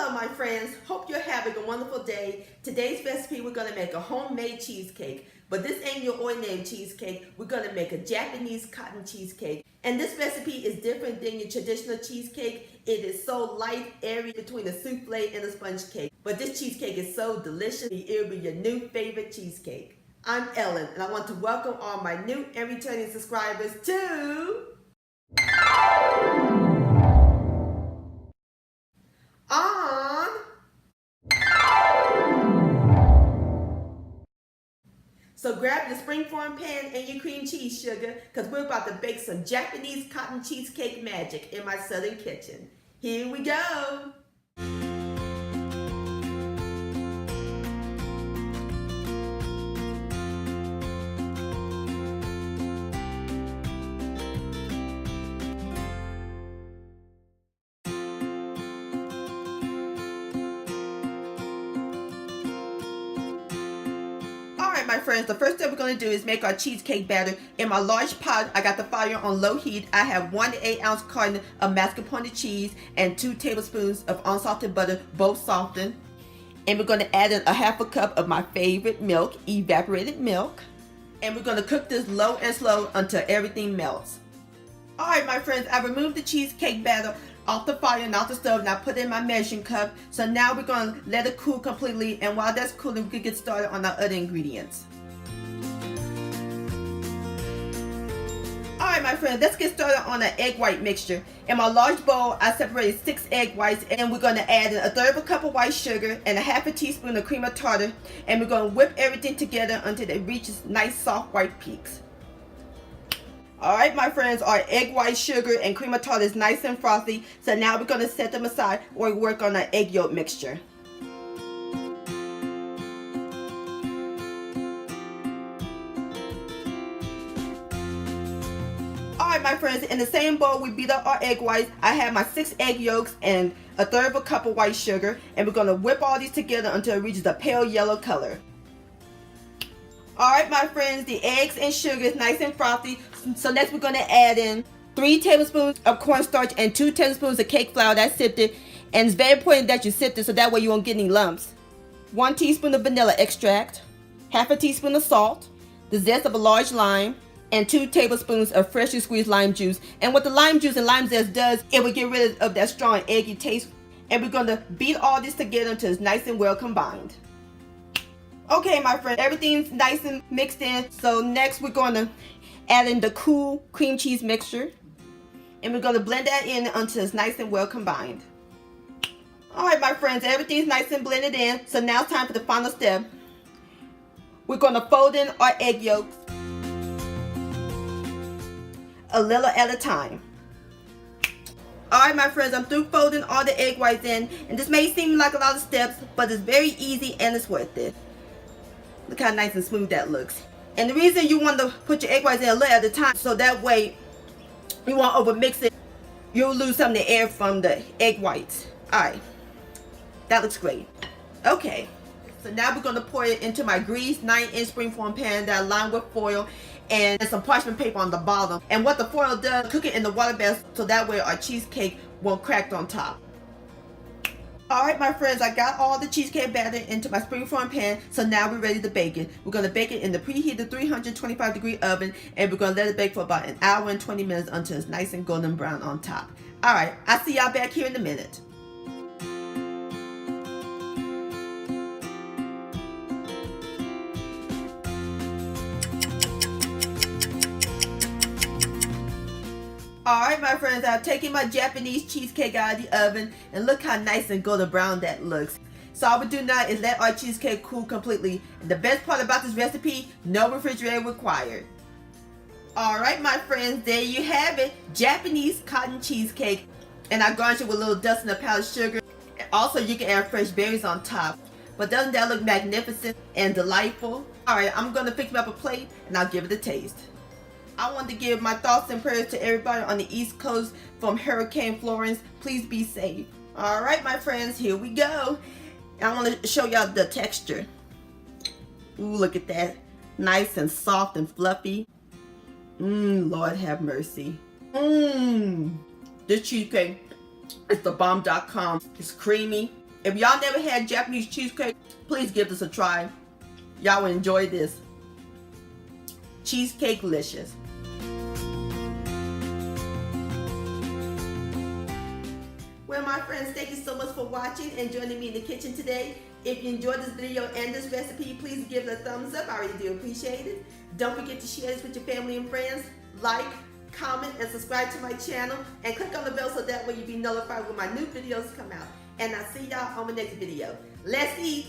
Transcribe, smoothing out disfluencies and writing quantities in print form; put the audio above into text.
Hello my friends, hope you're having a wonderful day. Today's recipe, we're going to make a homemade cheesecake. But this ain't your ordinary cheesecake, we're going to make a Japanese cotton cheesecake. And this recipe is different than your traditional cheesecake. It is so light, airy between a souffle and a sponge cake. But this cheesecake is so delicious, it will be your new favorite cheesecake. I'm Ellen, and I want to welcome all my new and returning subscribers to... So grab your springform pan and your cream cheese sugar, because we're about to bake some Japanese cotton cheesecake magic in my southern kitchen. Here we go! My friends, the first step we're going to do is make our cheesecake batter. In my large pot, I got the fire on low heat. I have 1 8-ounce carton of mascarpone cheese and 2 tablespoons of unsalted butter, both softened. And we're going to add in a half a cup of my favorite milk, evaporated milk. And we're going to cook this low and slow until everything melts. Alright my friends, I removed the cheesecake batter off the fire and off the stove, and I put it in my measuring cup. So now we're going to let it cool completely, and while that's cooling, we can get started on our other ingredients. Alright my friends, let's get started on an egg white mixture. In my large bowl, I separated 6 egg whites, and we're going to add in 1/3 cup of white sugar and a half a teaspoon of cream of tartar, and we're going to whip everything together until it reaches nice soft white peaks. Alright my friends, our egg white, sugar, and cream of tartar is nice and frothy, so now we're going to set them aside or work on our egg yolk mixture. Alright my friends, in the same bowl we beat up our egg whites. I have my 6 egg yolks and 1/3 cup of white sugar, and we're going to whip all these together until it reaches a pale yellow color. Alright my friends, the eggs and sugar is nice and frothy, so next we're going to add in 3 tablespoons of cornstarch and 2 tablespoons of cake flour that's sifted, and it's very important that you sift it so that way you won't get any lumps. 1 teaspoon of vanilla extract, half a teaspoon of salt, the zest of a large lime, and 2 tablespoons of freshly squeezed lime juice. And what the lime juice and lime zest does, it will get rid of that strong eggy taste. And we're going to beat all this together until it's nice and well combined. Okay my friend, everything's nice and mixed in, so next we're going to add in the cool cream cheese mixture, and we're going to blend that in until it's nice and well combined. Alright my friends, everything's nice and blended in, so now it's time for the final step. We're going to fold in our egg yolks a little at a time. Alright my friends, I'm through folding all the egg whites in, and this may seem like a lot of steps, but it's very easy and it's worth it. Look how nice and smooth that looks. And the reason you want to put your egg whites in a little at a time, so that way you won't overmix it. You'll lose some of the air from the egg whites. Alright, that looks great. Okay, so now we're going to pour it into my greased 9-inch springform pan that I lined with foil and some parchment paper on the bottom. And what the foil does, cook it in the water bath so that way our cheesecake won't crack on top. Alright my friends, I got all the cheesecake batter into my springform pan, so now we're ready to bake it. We're going to bake it in the preheated 325-degree oven, and we're going to let it bake for about 1 hour and 20 minutes until it's nice and golden brown on top. Alright, I'll see y'all back here in a minute. Alright my friends, I've taken my Japanese cheesecake out of the oven, and look how nice and golden brown that looks. So all we do now is let our cheesecake cool completely. And the best part about this recipe, no refrigerator required. Alright my friends, there you have it, Japanese cotton cheesecake. And I garnish it with a little dusting of powdered sugar. And also you can add fresh berries on top. But doesn't that look magnificent and delightful? Alright, I'm going to fix me up a plate and I'll give it a taste. I want to give my thoughts and prayers to everybody on the East Coast from Hurricane Florence. Please be safe. Alright my friends, here we go. I want to show y'all the texture. Ooh, look at that. Nice and soft and fluffy. Lord have mercy. This cheesecake is the bomb.com. It's creamy, If y'all never had Japanese cheesecake, please give this a try. Y'all will enjoy this. Cheesecake-licious. Well, my friends, thank you so much for watching and joining me in the kitchen today. If you enjoyed this video and this recipe, please give it a thumbs up. I really do appreciate it. Don't forget to share this with your family and friends. Like, comment, and subscribe to my channel. And click on the bell so that way you'll be notified when my new videos come out. And I'll see y'all on the next video. Let's eat!